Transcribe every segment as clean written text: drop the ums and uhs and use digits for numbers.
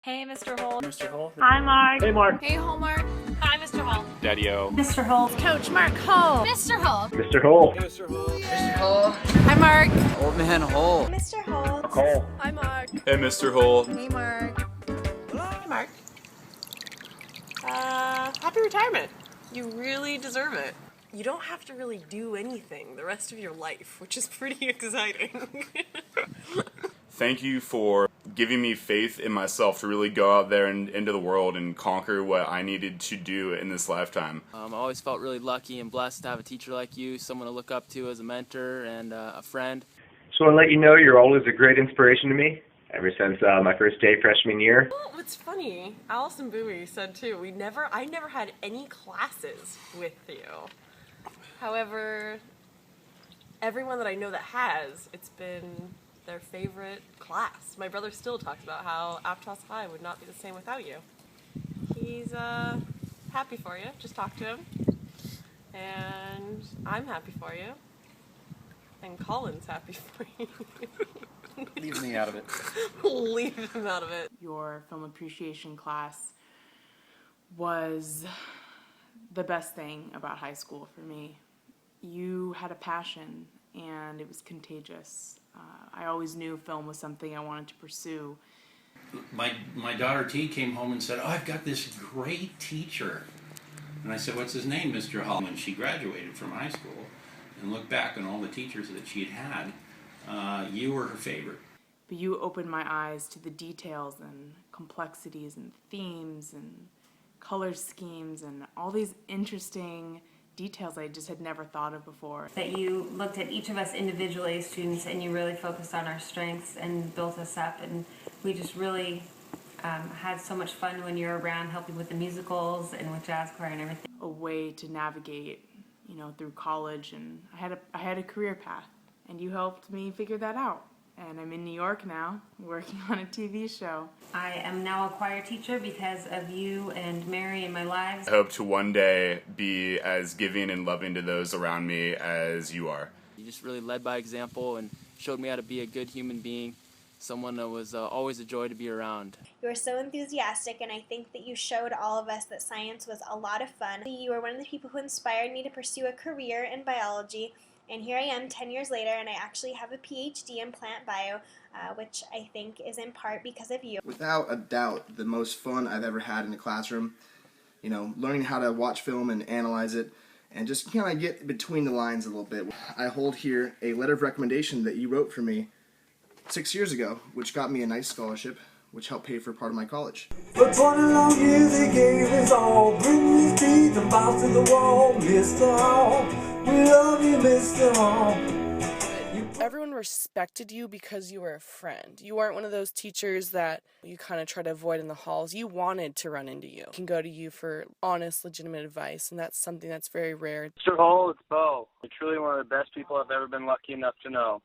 Hey, Mr. Holt. Mr. Holt. Hi, Mark. Hey, Mark. Hey, Hallmark. Hi, Mr. Holt. Daddy-O. Mr. Holt. Coach Mark Holt. Mr. Holt. Mr. Holt. Mr. Holt. Mr. Holt. Hi, Mark. Old Man Holt. Mr. Holt. Cole. Hi, Mark. Hey, Mr. Holt. Hey, Mark. Hey, Mark. Happy retirement. You really deserve it. You don't have to really do anything the rest of your life, which is pretty exciting. Thank you for giving me faith in myself to really go out there and into the world and conquer what I needed to do in this lifetime. I always felt really lucky and blessed to have a teacher like you, someone to look up to as a mentor and a friend. Just want to let you know you're always a great inspiration to me ever since my first day freshman year. Well, what's funny, Allison Bowie said too, I never had any classes with you. However, everyone that I know that has, it's been their favorite class. My brother still talks about how Aptos High would not be the same without you. He's happy for you. Just talk to him. And I'm happy for you. And Colin's happy for you. Leave me out of it. Leave him out of it. Your film appreciation class was the best thing about high school for me. You had a passion, and it was contagious. I always knew film was something I wanted to pursue. My daughter T came home and said, "Oh, I've got this great teacher." And I said, "What's his name, Mr. Hall?" When she graduated from high school and looked back on all the teachers that she'd had, you were her favorite. But you opened my eyes to the details and complexities and themes and color schemes and all these interesting details I just had never thought of before. That you looked at each of us individually as students and you really focused on our strengths and built us up, and we just really had so much fun when you were around helping with the musicals and with jazz choir and everything. A way to navigate, through college, and I had a career path, and you helped me figure that out. And I'm in New York now, working on a TV show. I am now a choir teacher because of you and Mary in my lives. I hope to one day be as giving and loving to those around me as you are. You just really led by example and showed me how to be a good human being, someone that was always a joy to be around. You were so enthusiastic, and I think that you showed all of us that science was a lot of fun. You were one of the people who inspired me to pursue a career in biology, and here I am 10 years later, and I actually have a PhD in plant bio, which I think is in part because of you. Without a doubt, the most fun I've ever had in a classroom. Learning how to watch film and analyze it, and just kind of get between the lines a little bit. I hold here a letter of recommendation that you wrote for me 6 years ago, which got me a nice scholarship, which helped pay for part of my college. For 20 long years he gave his all, bring his teeth and bounce to the wall, Mr. Hall. We love you, Mr. Hall. Everyone respected you because you were a friend. You weren't one of those teachers that you kind of try to avoid in the halls. You wanted to run into you. Can go to you for honest, legitimate advice, and that's something that's very rare. Mr. Hall, it's Bo. You're truly one of the best people I've ever been lucky enough to know.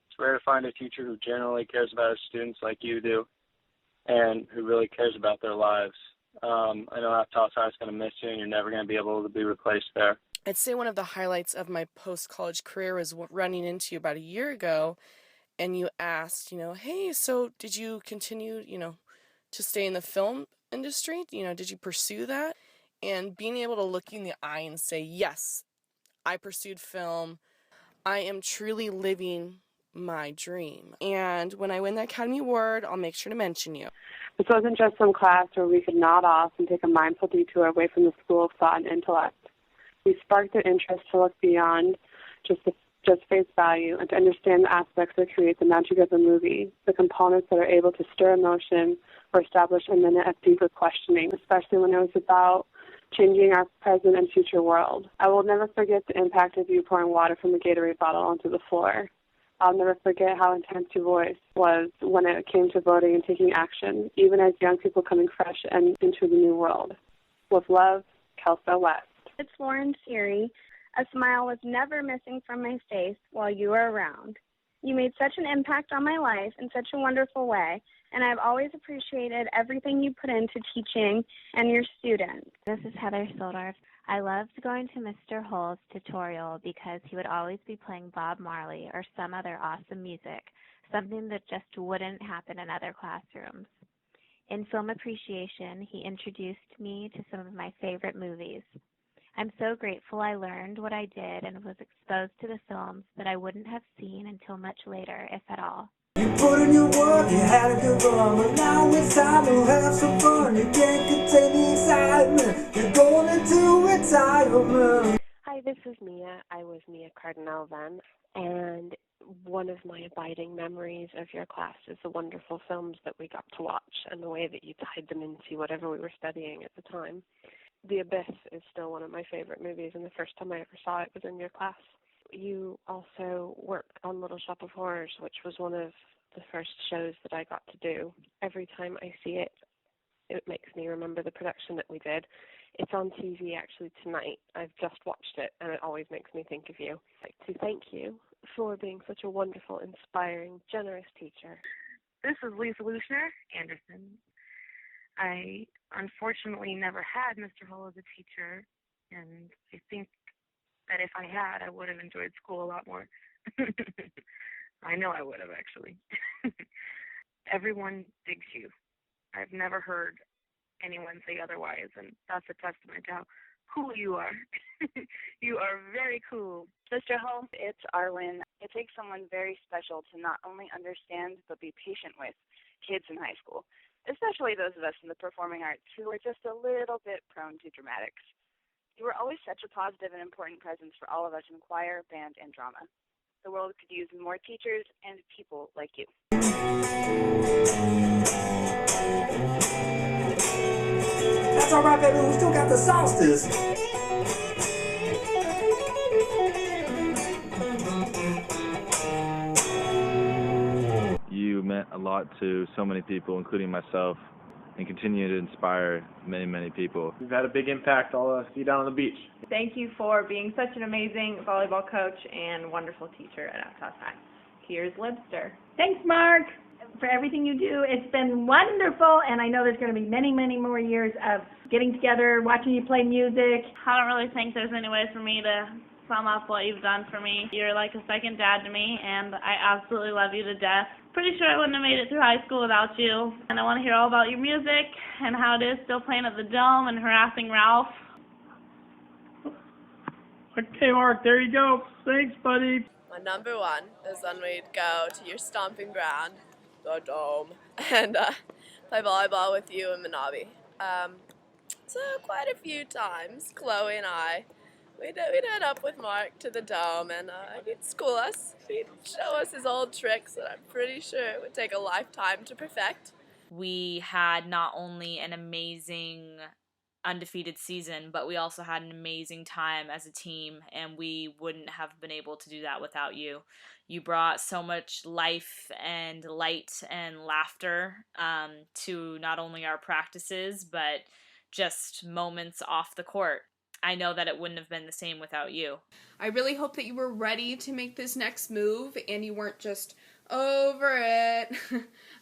It's rare to find a teacher who genuinely cares about his students like you do, and who really cares about their lives. I know Aptos High is going to miss you, and you're never going to be able to be replaced there. I'd say one of the highlights of my post-college career was running into you about a year ago, and you asked, hey, so did you continue, to stay in the film industry? Did you pursue that? And being able to look you in the eye and say, yes, I pursued film. I am truly living my dream. And when I win the Academy Award, I'll make sure to mention you. This wasn't just some class where we could nod off and take a mindful detour away from the school of thought and intellect. We sparked their interest to look beyond just face value and to understand the aspects that create the magic of the movie, the components that are able to stir emotion or establish a minute of deeper questioning, especially when it was about changing our present and future world. I will never forget the impact of you pouring water from the Gatorade bottle onto the floor. I'll never forget how intense your voice was when it came to voting and taking action, even as young people coming fresh and into the new world. With love, Kelso West. It's Lauren Seary. A smile was never missing from my face while you were around. You made such an impact on my life in such a wonderful way, and I've always appreciated everything you put into teaching and your students. This is Heather Soldorf. I loved going to Mr. Holt's tutorial because he would always be playing Bob Marley or some other awesome music, something that just wouldn't happen in other classrooms. In film appreciation, he introduced me to some of my favorite movies. I'm so grateful I learned what I did and was exposed to the films that I wouldn't have seen until much later, if at all. You put in your work, you had a good run, but now it's time to have some fun. You can't contain the excitement, you're going into retirement. Hi, this is Mia. I was Mia Cardinal then, and one of my abiding memories of your class is the wonderful films that we got to watch and the way that you tied them into whatever we were studying at the time. The Abyss is still one of my favorite movies, and the first time I ever saw it was in your class. You also worked on Little Shop of Horrors, which was one of the first shows that I got to do. Every time I see it, it makes me remember the production that we did. It's on TV actually tonight. I've just watched it, and it always makes me think of you. I'd like to thank you for being such a wonderful, inspiring, generous teacher. This is Lisa Lushner Anderson. I unfortunately never had Mr. Hull as a teacher, and I think that if I had, I would have enjoyed school a lot more. I know I would have, actually. Everyone digs you. I've never heard anyone say otherwise, and that's a testament to how cool you are. You are very cool. Mr. Hull, it's Arlen. It takes someone very special to not only understand but be patient with kids in high school, especially those of us in the performing arts who are just a little bit prone to dramatics. You were always such a positive and important presence for all of us in choir, band, and drama. The world could use more teachers and people like you. That's alright, baby, we still got the sauces. You meant a lot to so many people, including myself, and continue to inspire many, many people. You've had a big impact. I'll see you down on the beach. Thank you for being such an amazing volleyball coach and wonderful teacher at Aptos High. Here's Libster. Thanks, Mark, for everything you do. It's been wonderful, and I know there's going to be many, many more years of getting together, watching you play music. I don't really think there's any way for me to sum up what you've done for me. You're like a second dad to me, and I absolutely love you to death. Pretty sure I wouldn't have made it through high school without you. And I want to hear all about your music and how it is still playing at the Dome and harassing Ralph. Okay, Mark, there you go. Thanks, buddy. My number one is when we'd go to your stomping ground, the Dome, and play volleyball with you and Manabi. So quite a few times, Chloe and I, we'd head up with Mark to the Dome, and he'd school us. He'd show us his old tricks that I'm pretty sure it would take a lifetime to perfect. We had not only an amazing undefeated season, but we also had an amazing time as a team, and we wouldn't have been able to do that without you. You brought so much life and light and laughter to not only our practices, but just moments off the court. I know that it wouldn't have been the same without you. I really hope that you were ready to make this next move and you weren't just over it.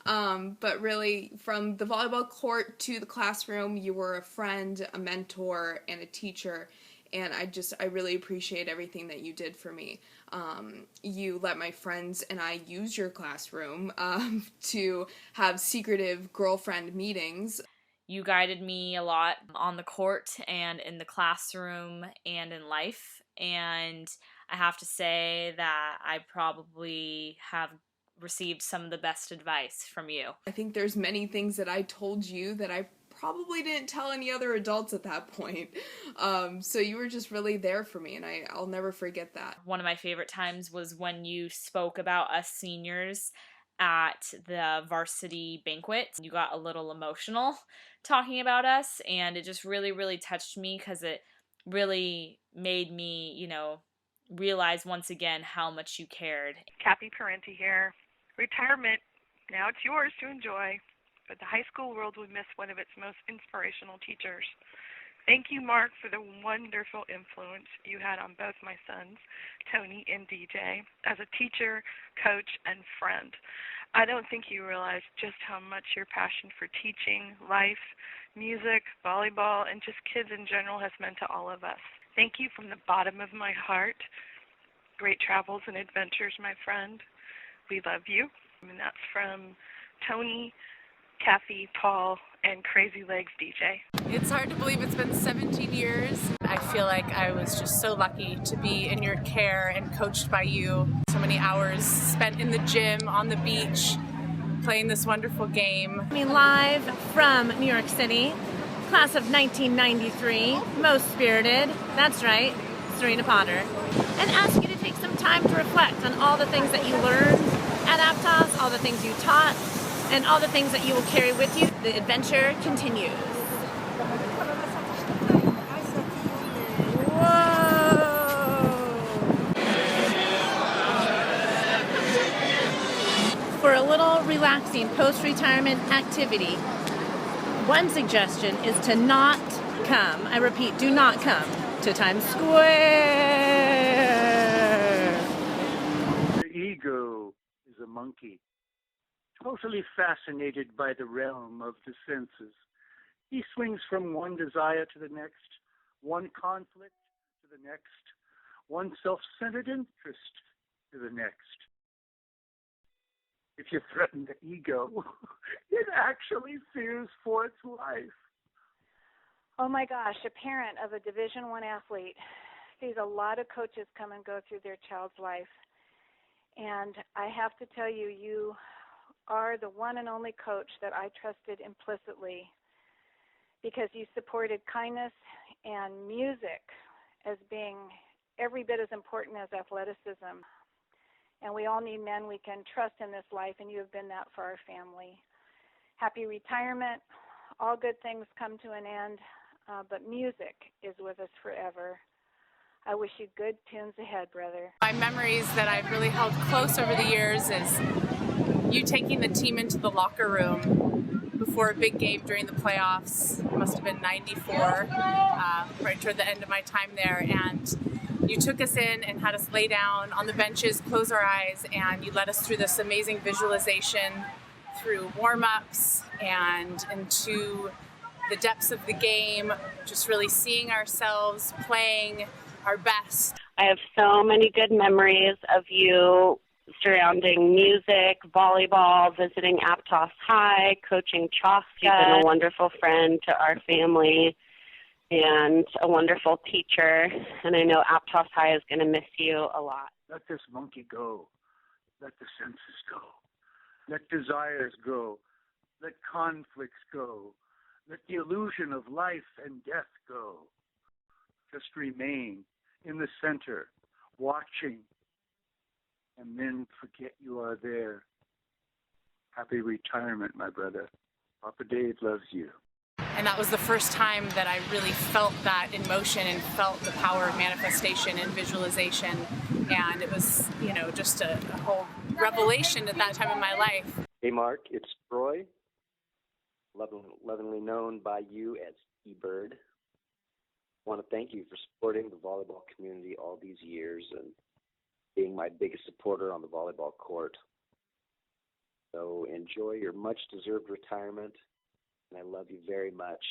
But really, from the volleyball court to the classroom, you were a friend, a mentor, and a teacher. And I really appreciate everything that you did for me. You let my friends and I use your classroom to have secretive girlfriend meetings. You guided me a lot on the court and in the classroom and in life. And I have to say that I probably have received some of the best advice from you. I think there's many things that I told you that I probably didn't tell any other adults at that point. So you were just really there for me, and I'll never forget that. One of my favorite times was when you spoke about us seniors at the varsity banquet. You got a little emotional talking about us, and it just really, really touched me because it really made me, realize once again how much you cared. Kathy Parenti here. Retirement, now it's yours to enjoy, but the high school world would miss one of its most inspirational teachers. Thank you, Mark, for the wonderful influence you had on both my sons, Tony and DJ, as a teacher, coach, and friend. I don't think you realize just how much your passion for teaching, life, music, volleyball, and just kids in general has meant to all of us. Thank you from the bottom of my heart. Great travels and adventures, my friend. We love you. And that's from Tony, Kathy, Paul, and Crazy Legs DJ. It's hard to believe it's been 17 years. I feel like I was just so lucky to be in your care and coached by you. So many hours spent in the gym, on the beach, playing this wonderful game. Live from New York City, class of 1993, most spirited, that's right, Serena Potter. And ask you to take some time to reflect on all the things that you learned at Aptos, all the things you taught, and all the things that you will carry with you. The adventure continues. For a little relaxing post-retirement activity, one suggestion is to not come, I repeat, do not come to Times Square. The ego is a monkey, totally fascinated by the realm of the senses. He swings from one desire to the next, one conflict to the next, one self-centered interest to the next. If you threaten the ego, it actually fears for its life. Oh my gosh, a parent of a Division I athlete sees a lot of coaches come and go through their child's life. And I have to tell you, you are the one and only coach that I trusted implicitly because you supported kindness and music as being every bit as important as athleticism. And we all need men we can trust in this life, and you have been that for our family. Happy retirement. All good things come to an end, but music is with us forever. I wish you good tunes ahead, brother. My memories that I've really held close over the years is you taking the team into the locker room before a big game during the playoffs. It must have been 94, right toward the end of my time there. And you took us in and had us lay down on the benches, close our eyes, and you led us through this amazing visualization through warm-ups and into the depths of the game, just really seeing ourselves playing our best. I have so many good memories of you surrounding music, volleyball, visiting Aptos High, coaching Chaucer. You've been a wonderful friend to our family and a wonderful teacher, and I know Aptos High is going to miss you a lot. Let this monkey go. Let the senses go. Let desires go. Let conflicts go. Let the illusion of life and death go. Just remain in the center, watching, and then forget you are there. Happy retirement, my brother. Papa Dave loves you. And that was the first time that I really felt that in motion and felt the power of manifestation and visualization. And it was, just a whole revelation at that time in my life. Hey, Mark, it's Troy, lovingly known by you as E-Bird. I want to thank you for supporting the volleyball community all these years and being my biggest supporter on the volleyball court. So enjoy your much-deserved retirement. And I love you very much,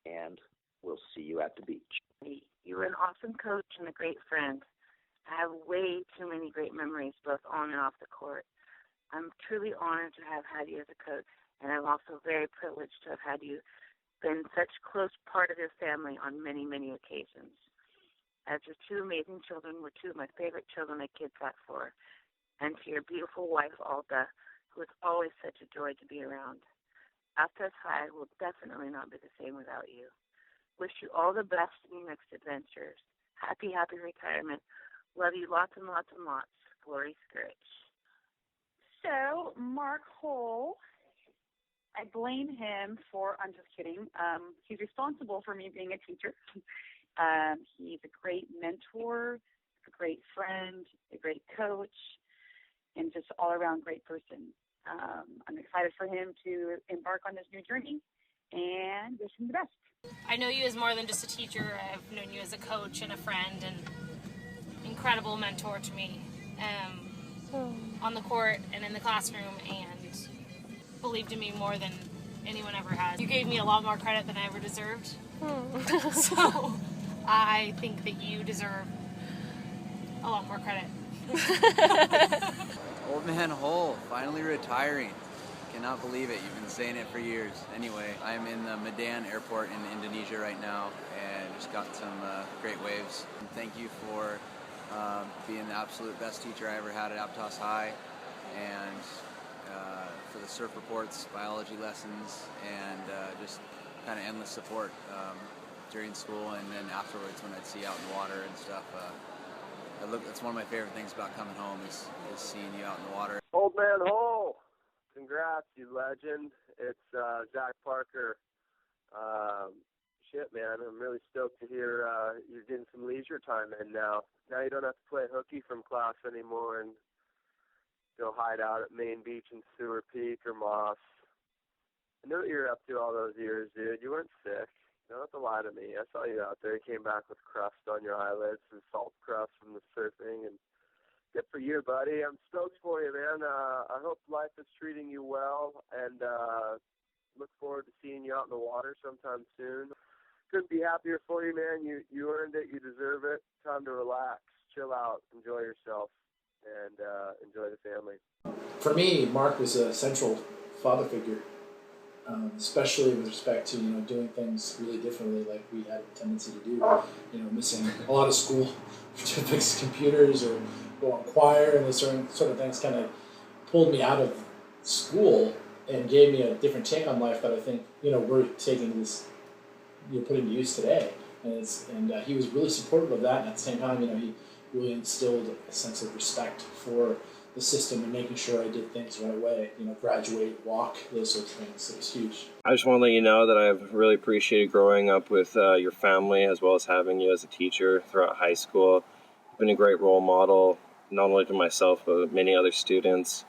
and we'll see you at the beach. You're an awesome coach and a great friend. I have way too many great memories, both on and off the court. I'm truly honored to have had you as a coach, and I'm also very privileged to have had you been such a close part of your family on many, many occasions. As your two amazing children were two of my favorite children I kid sat for, and to your beautiful wife, Alta, who is always such a joy to be around. Aptos High will definitely not be the same without you. Wish you all the best in your next adventures. Happy, happy retirement. Love you lots and lots and lots. Lori Scritch. So, Mark Hull, I blame him for, I'm just kidding, he's responsible for me being a teacher. He's a great mentor, a great friend, a great coach, and just all-around great person. I'm excited for him to embark on this new journey and wish him the best. I know you as more than just a teacher. I've known you as a coach and a friend and incredible mentor to me on the court and in the classroom, and believed in me more than anyone ever has. You gave me a lot more credit than I ever deserved. So I think that you deserve a lot more credit. Old man Hull, finally retiring. cannot believe it. You've been saying it for years. Anyway, I'm in the Medan airport in Indonesia right now and just got some great waves. And thank you for being the absolute best teacher I ever had at Aptos High, and for the surf reports, biology lessons, and just kind of endless support during school and then afterwards when I'd see you out in the water and stuff. That's one of my favorite things about coming home is seeing you out in the water. Old Man Hole, congrats, you legend. It's Zach Parker. Shit, man, I'm really stoked to hear you're getting some leisure time in now. Now you don't have to play hooky from class anymore and go hide out at Main Beach and Sewer Peak or Moss. I knew what you were up to all those years, dude. You weren't sick. You don't have to lie to me. I saw you out there. You came back with crust on your eyelids and salt crust from the surfing. And good for you, buddy. I'm stoked for you, man. I hope life is treating you well, and look forward to seeing you out in the water sometime soon. Couldn't be happier for you, man. You earned it. You deserve it. Time to relax, chill out, enjoy yourself, and enjoy the family. For me, Mark was a central father figure. Especially with respect to doing things really differently, like we had a tendency to do. Missing a lot of school to fix computers or go on choir, and those sort of things kind of pulled me out of school and gave me a different take on life that I think we're taking this, putting to use today. And he was really supportive of that, and at the same time, he really instilled a sense of respect for the system and making sure I did things the right way, graduate, walk, those sorts of things. It was huge. I just want to let you know that I've really appreciated growing up with your family as well as having you as a teacher throughout high school. You've been a great role model, not only to myself, but many other students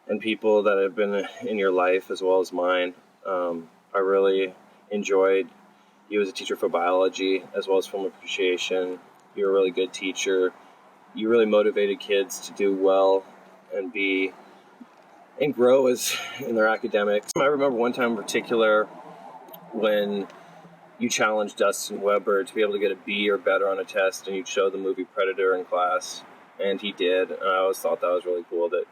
and people that have been in your life as well as mine. I really enjoyed you as a teacher for biology as well as film appreciation. You're a really good teacher. You really motivated kids to do well and grow in their academics. I remember one time in particular when you challenged Dustin Weber to be able to get a B or better on a test, and you'd show the movie Predator in class, and he did. And I always thought that was really cool, that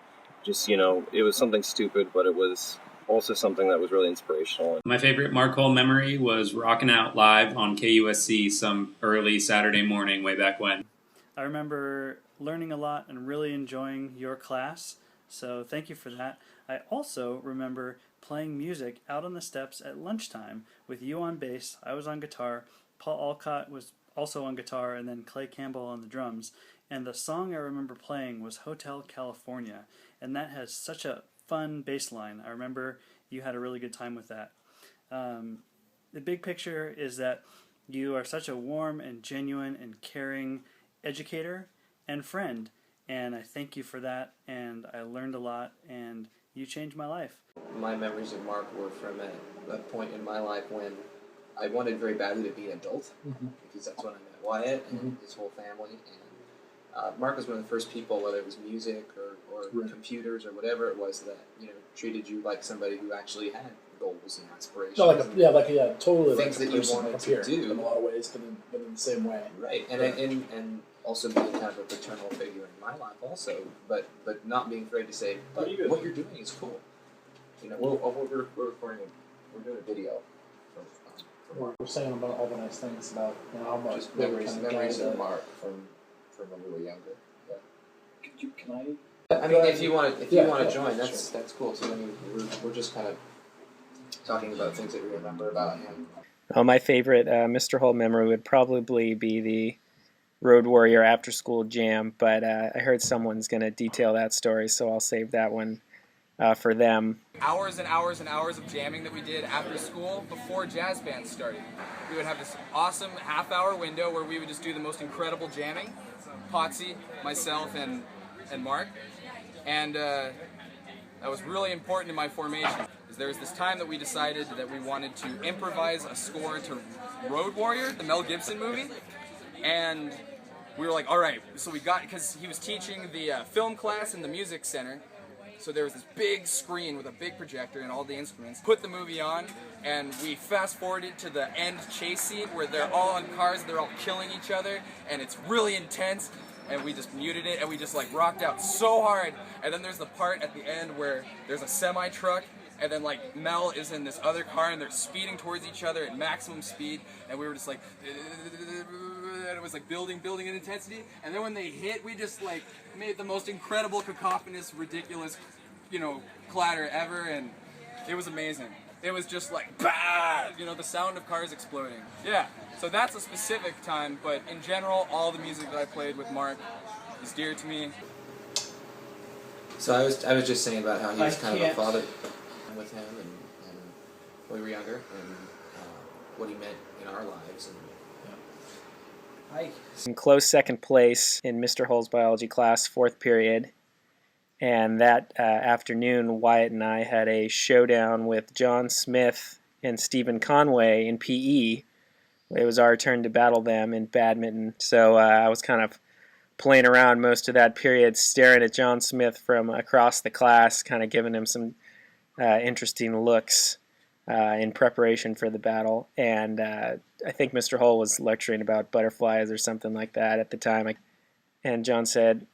just, it was something stupid, but it was also something that was really inspirational. My favorite Mark Hole memory was rocking out live on KUSC some early Saturday morning way back when. I remember learning a lot and really enjoying your class, so thank you for that. I also remember playing music out on the steps at lunchtime with you on bass, I was on guitar, Paul Alcott was also on guitar, and then Clay Campbell on the drums. And the song I remember playing was Hotel California, and that has such a fun bass line. I remember you had a really good time with that. The big picture is that you are such a warm and genuine and caring educator and friend, and I thank you for that, and I learned a lot, and you changed my life. My memories of Mark were from a point in my life when I wanted very badly to be an adult, because that's when I met Wyatt and his whole family, and Mark was one of the first people, whether it was music or computers or whatever it was, that treated you like somebody who actually had goals and aspirations. No, totally. Things that you wanted to do in a lot of ways, but in the same way. Right, and also being kind of a paternal figure in my life, also, but not being afraid to say, but what you're doing is cool. We're recording. We're doing a video. We're saying about all the nice things about how much just memories of Mark from when we were younger. Yeah. Can I mean, if you want to join, that's cool too. I mean, we're just kind of talking about things that we remember about him. My favorite Mr. Hole memory would probably be the Road Warrior after school jam, but I heard someone's going to detail that story, so I'll save that one for them. Hours and hours and hours of jamming that we did after school before jazz bands started. We would have this awesome half-hour window where we would just do the most incredible jamming. Potsy, myself, and Mark. And that was really important in my formation. There was this time that we decided that we wanted to improvise a score to Road Warrior, the Mel Gibson movie. And we were like, all right, so we got, because he was teaching the film class in the music center, so there was this big screen with a big projector and all the instruments. Put the movie on, and we fast forwarded to the end chase scene where they're all on cars, they're all killing each other, and it's really intense, and we just muted it, and we just like rocked out so hard. And then there's the part at the end where there's a semi-truck and then like Mel is in this other car, and they're speeding towards each other at maximum speed, and we were just like, and it was like building in intensity, and then when they hit, we just like made the most incredible, cacophonous, ridiculous, you know, clatter ever, and it was amazing. It was just like, bah! You know, the sound of cars exploding. Yeah, so that's a specific time, but in general, all the music that I played with Mark is dear to me. So I was just saying about how he was kind of a father with him, and when we were younger, and what he meant in our lives. And in close second place in Mr. Hull's biology class, 4th period. And that afternoon, Wyatt and I had a showdown with John Smith and Stephen Conway in PE. It was our turn to battle them in badminton. So I was kind of playing around most of that period, staring at John Smith from across the class, kind of giving him some interesting looks in preparation for the battle. And I think Mr. Hull was lecturing about butterflies or something like that at the time. And John said,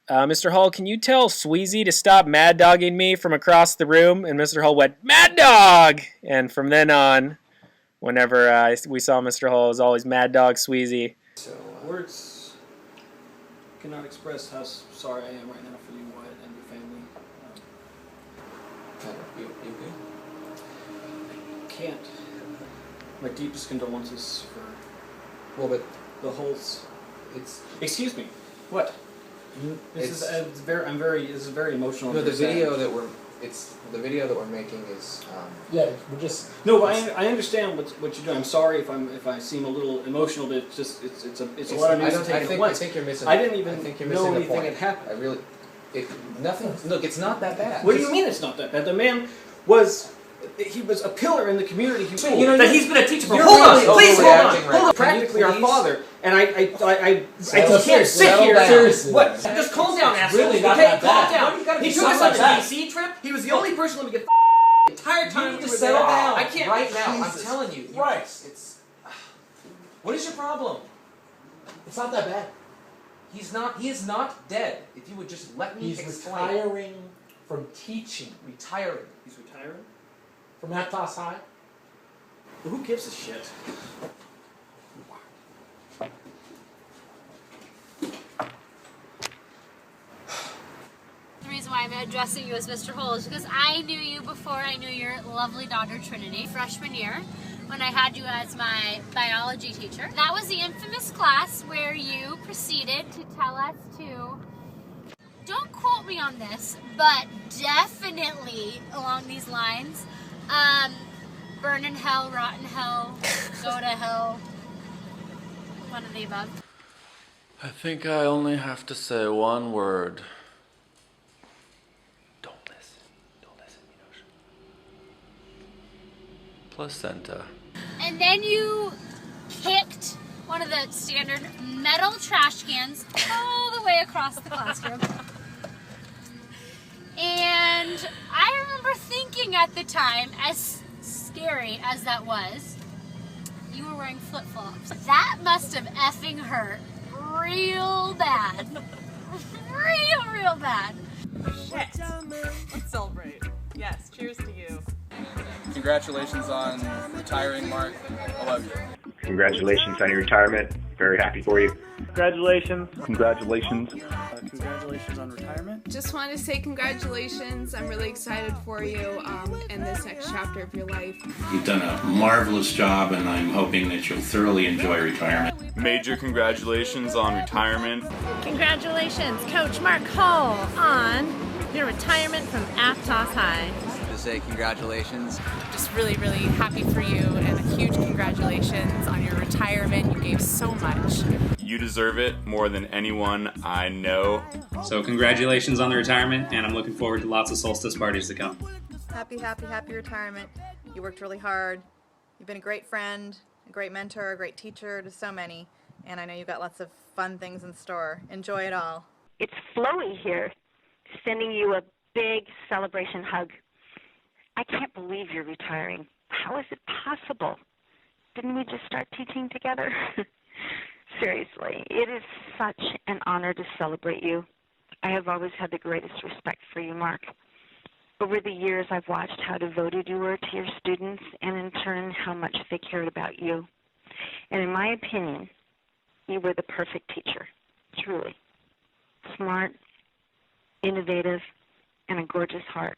Mr. Hull, can you tell Sweezy to stop mad dogging me from across the room? And Mr. Hull went, mad dog! And from then on, whenever we saw Mr. Hull, it was always mad dog Sweezy. So, words cannot express how sorry I am right now for you, Wyatt, and your family. You good? I can't. My deepest condolences for the Hulls. Excuse me. What? This is very emotional. No, the video that we're making is. Yeah, we're just. No, I understand what you're doing. I'm sorry if I seem a little emotional, but it's just it's a lot of news to take at once. I think you're missing. I didn't even know anything had happened. Nothing. Look, it's not that bad. What do you mean it's not that bad? The man was. He was a pillar in the community. He's been a teacher for. Hold on. Practically our father, and I can't sit here. What? Just calm down, asshole. Really not okay, that calm bad. down. He took us on the DC trip. He was the only person to get the entire time we were there. I can't. Right now, I'm telling you. Right. It's. What is your problem? It's not that bad. He is not dead. If you would just let me explain. He's retiring from teaching. Retiring. He's retiring? From Aptos High? Well, who gives a shit? The reason why I'm addressing you as Mr. Hull is because I knew you before I knew your lovely daughter Trinity, freshman year, when I had you as my biology teacher. That was the infamous class where you proceeded to tell us to, don't quote me on this, but definitely along these lines, burn in hell, rot in hell, go to hell, one of the above. I think I only have to say one word. Don't listen, placenta. And then you kicked one of the standard metal trash cans all the way across the classroom. And I remember thinking at the time, as scary as that was, you were wearing flip-flops. That must have effing hurt real bad. real bad. Shit. Let's celebrate. Yes, cheers to you. Congratulations on retiring, Mark. I love you. Congratulations on your retirement. Very happy for you. Congratulations. Congratulations. Congratulations on retirement. Just wanted to say congratulations. I'm really excited for you in this next chapter of your life. You've done a marvelous job, and I'm hoping that you'll thoroughly enjoy retirement. Major congratulations on retirement. Congratulations, Coach Mark Hull, on your retirement from Aptos High. To say congratulations. Just really, really happy for you, and a huge congratulations on your retirement. You gave so much. You deserve it more than anyone I know. So congratulations on the retirement, and I'm looking forward to lots of solstice parties to come. Happy retirement. You worked really hard. You've been a great friend, a great mentor, a great teacher to so many, and I know you've got lots of fun things in store. Enjoy it all. It's Chloe here, sending you a big celebration hug. I can't believe you're retiring. How is it possible? Didn't we just start teaching together? Seriously, it is such an honor to celebrate you. I have always had the greatest respect for you, Mark. Over the years, I've watched how devoted you were to your students and in turn how much they cared about you. And in my opinion, you were the perfect teacher, truly. Smart, innovative, and a gorgeous heart.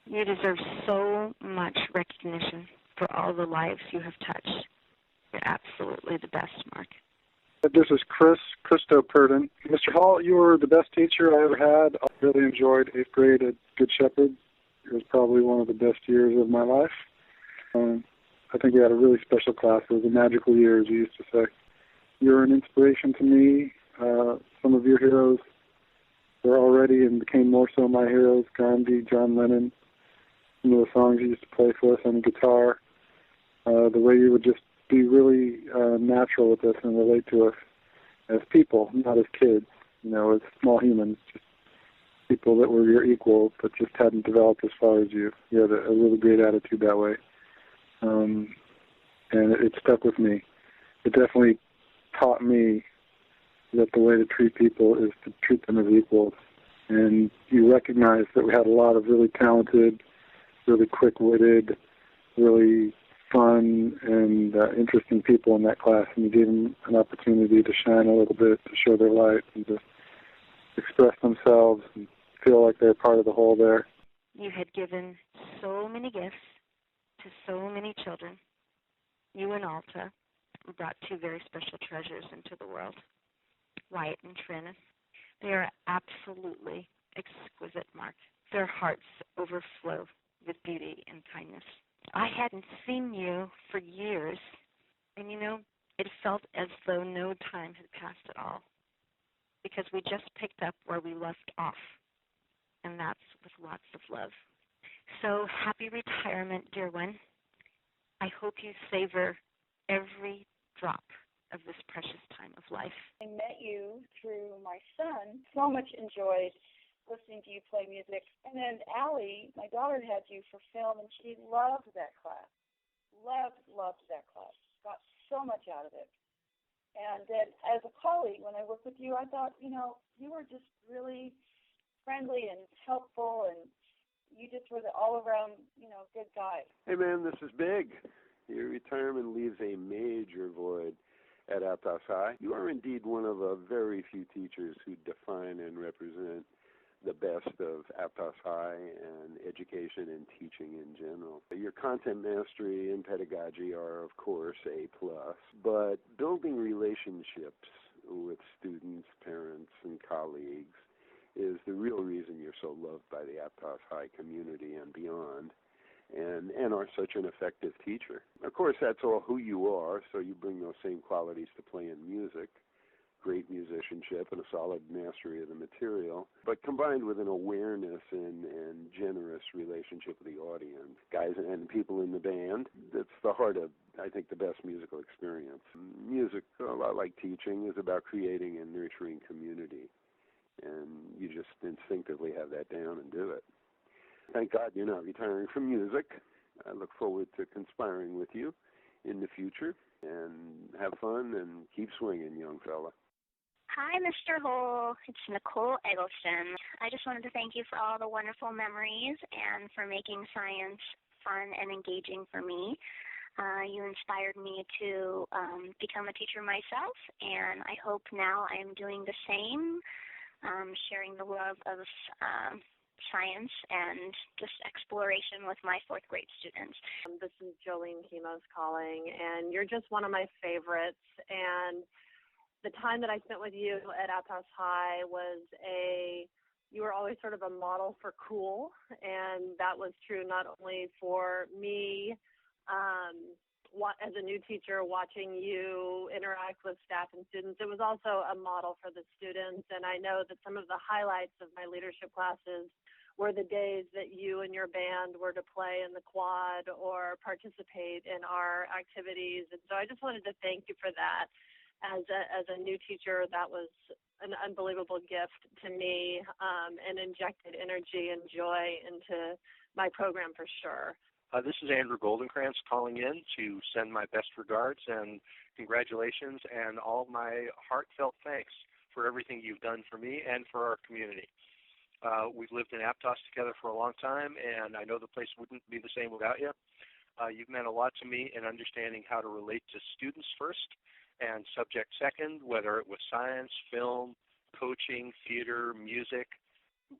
You deserve so much recognition for all the lives you have touched. You're absolutely the best, Mark. This is Christo Purdon. Mr. Hall, you were the best teacher I ever had. I really enjoyed 8th grade at Good Shepherd. It was probably one of the best years of my life. I think we had a really special class. It was a magical year, as you used to say. You're an inspiration to me. Some of your heroes were already and became more so my heroes. Gandhi, John Lennon, some of the songs you used to play for us on the guitar. The way you would just be really natural with us and relate to us as people, not as kids, as small humans, just people that were your equals but just hadn't developed as far as you. You had a really great attitude that way. And it stuck with me. It definitely taught me that the way to treat people is to treat them as equals. And you recognize that we had a lot of really talented, really quick-witted, really fun and interesting people in that class, and you gave them an opportunity to shine a little bit, to show their light, and to express themselves and feel like they're part of the whole there. You had given so many gifts to so many children. You and Alta brought two very special treasures into the world, Wyatt and Trin. They are absolutely exquisite, Mark. Their hearts overflow with beauty and kindness. I hadn't seen you for years, and it felt as though no time had passed at all, because we just picked up where we left off, and that's with lots of love. So happy retirement, dear one. I hope you savor every drop of this precious time of life. I met you through my son. So much enjoyed listening to you play music. And then Allie, my daughter, had you for film, and she loved that class. Loved that class. Got so much out of it. And then as a colleague, when I worked with you, I thought, you were just really friendly and helpful, and you just were the all-around, good guy. Hey, man, this is Big. Your retirement leaves a major void at Aptos High. You are indeed one of a very few teachers who define and represent the best of Aptos High and education and teaching in general. Your content mastery and pedagogy are, of course, A+, but building relationships with students, parents, and colleagues is the real reason you're so loved by the Aptos High community and beyond, and are such an effective teacher. Of course, that's all who you are, so you bring those same qualities to playing music, great musicianship and a solid mastery of the material, but combined with an awareness and generous relationship with the audience. Guys and people in the band, that's the heart of, I think, the best musical experience. Music, a lot like teaching, is about creating and nurturing community, and you just instinctively have that down and do it. Thank God you're not retiring from music. I look forward to conspiring with you in the future, and have fun and keep swinging, young fella. Hi, Mr. Hole. It's Nicole Eggleston. I just wanted to thank you for all the wonderful memories and for making science fun and engaging for me. You inspired me to become a teacher myself, and I hope now I am doing the same, sharing the love of science and just exploration with my fourth grade students. This is Jolene Kimos calling, and you're just one of my favorites. And the time that I spent with you at Aptos High you were always sort of a model for cool, and that was true not only for me as a new teacher watching you interact with staff and students, it was also a model for the students. And I know that some of the highlights of my leadership classes were the days that you and your band were to play in the quad or participate in our activities. And so I just wanted to thank you for that. As a new teacher, that was an unbelievable gift to me, and injected energy and joy into my program for sure. This is Andrew Goldenkrantz calling in to send my best regards and congratulations and all my heartfelt thanks for everything you've done for me and for our community. We've lived in Aptos together for a long time, and I know the place wouldn't be the same without you. You've meant a lot to me in understanding how to relate to students first and subject second, whether it was science, film, coaching, theater, music.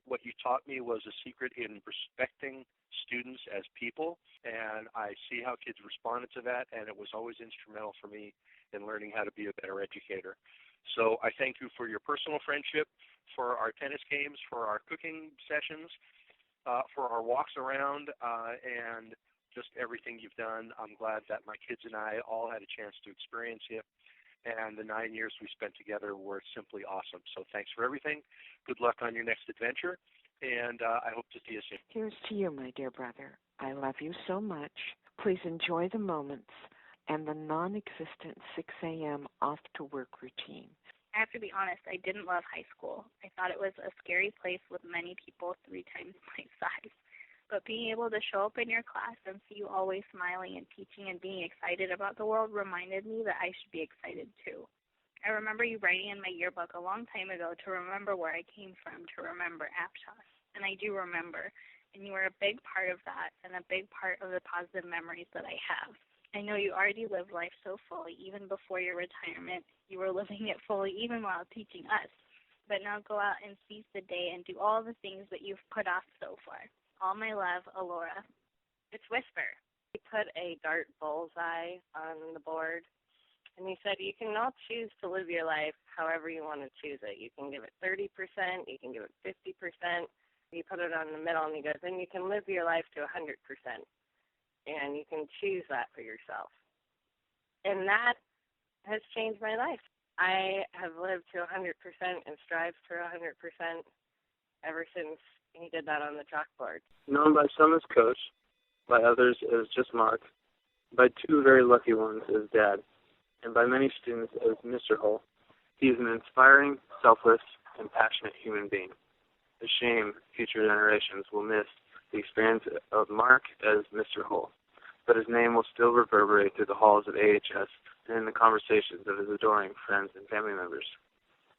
What you taught me was a secret in respecting students as people, and I see how kids responded to that, and it was always instrumental for me in learning how to be a better educator. So I thank you for your personal friendship, for our tennis games, for our cooking sessions, for our walks around, and just everything you've done. I'm glad that my kids and I all had a chance to experience you, and the 9 years we spent together were simply awesome. So thanks for everything. Good luck on your next adventure, and I hope to see you soon. Here's to you, my dear brother. I love you so much. Please enjoy the moments and the non-existent 6 a.m. off-to-work routine. I have to be honest, I didn't love high school. I thought it was a scary place with many people 3 times my size. But being able to show up in your class and see you always smiling and teaching and being excited about the world reminded me that I should be excited too. I remember you writing in my yearbook a long time ago to remember where I came from, to remember Aptos. And I do remember. And you were a big part of that and a big part of the positive memories that I have. I know you already lived life so fully, even before your retirement. You were living it fully even while teaching us. But now go out and seize the day and do all the things that you've put off so far. All my love, Alora. It's Whisper. He put a dart bullseye on the board, and he said you cannot choose to live your life however you want to choose it. You can give it 30%, you can give it 50%. He put it on the middle, and he goes, and you can live your life to 100%, and you can choose that for yourself. And that has changed my life. I have lived to 100% and strived for 100% ever since he did that on the chalkboard. Known by some as Coach, by others as just Mark, by 2 very lucky ones as Dad, and by many students as Mr. Hull, he is an inspiring, selfless, and passionate human being. A shame future generations will miss the experience of Mark as Mr. Hull, but his name will still reverberate through the halls of AHS and in the conversations of his adoring friends and family members.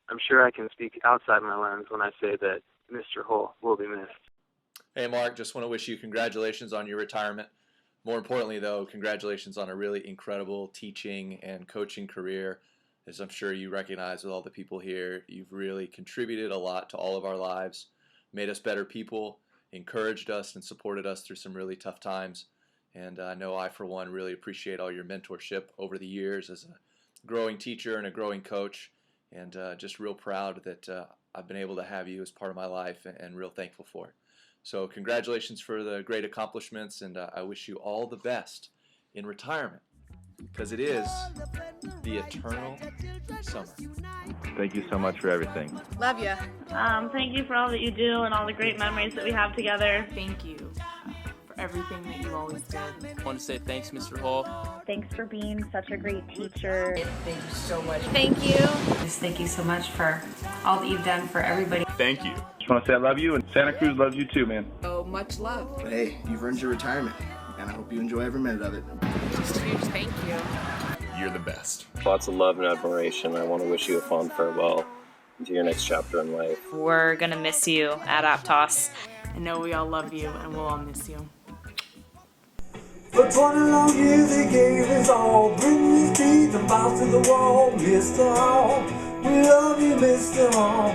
I'm sure I can speak outside my lens when I say that Mr. Hull will be missed. Hey, Mark, just want to wish you congratulations on your retirement. More importantly, though, congratulations on a really incredible teaching and coaching career. As I'm sure you recognize with all the people here, you've really contributed a lot to all of our lives, made us better people, encouraged us and supported us through some really tough times. And I know I, for one, really appreciate all your mentorship over the years as a growing teacher and a growing coach, and just real proud that I've been able to have you as part of my life and real thankful for it. So congratulations for the great accomplishments, and I wish you all the best in retirement, because it is the eternal summer. Thank you so much for everything. Love you. Thank you for all that you do and all the great memories that we have together. Thank you for everything that you always did. I want to say thanks, Mr. Hall. Thanks for being such a great teacher. Thank you so much. Thank you. Just thank you so much for all that you've done for everybody. Thank you. Just want to say I love you, and Santa Cruz loves you too, man. Oh, much love. But hey, you've earned your retirement, and I hope you enjoy every minute of it. Just a huge thank you. You're the best. Lots of love and admiration. I want to wish you a fond farewell into your next chapter in life. We're going to miss you at Aptos. I know we all love you and we'll all miss you. For 20 long years he gave his all, bringing his teeth and bounce to the wall. Mr. Hall, we love you, Mr. Hall.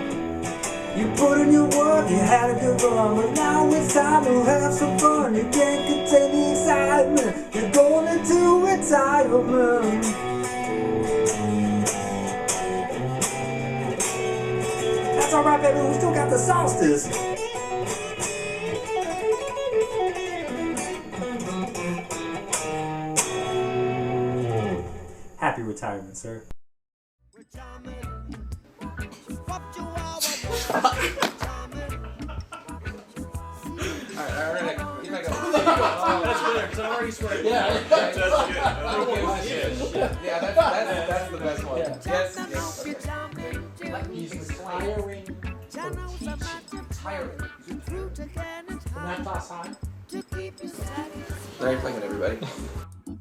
You put in your work, you had a good run, but now it's time to have some fun. You can't contain the excitement, you're going into retirement. That's alright, baby, we still got the solstice. Happy retirement, sir. Alright, you might go. That's better, because I'm already sweating. Yeah, that's good. Yeah, that's the best one. Yeah. Yes. Like he's retiring from teaching. Retiring. From Aptos High. Larry Playman, everybody.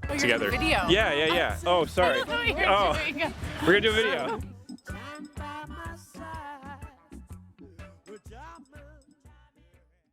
Oh, Together. Video. Yeah. Oh, sorry. I don't know what you're Oh, doing. we're gonna do a video.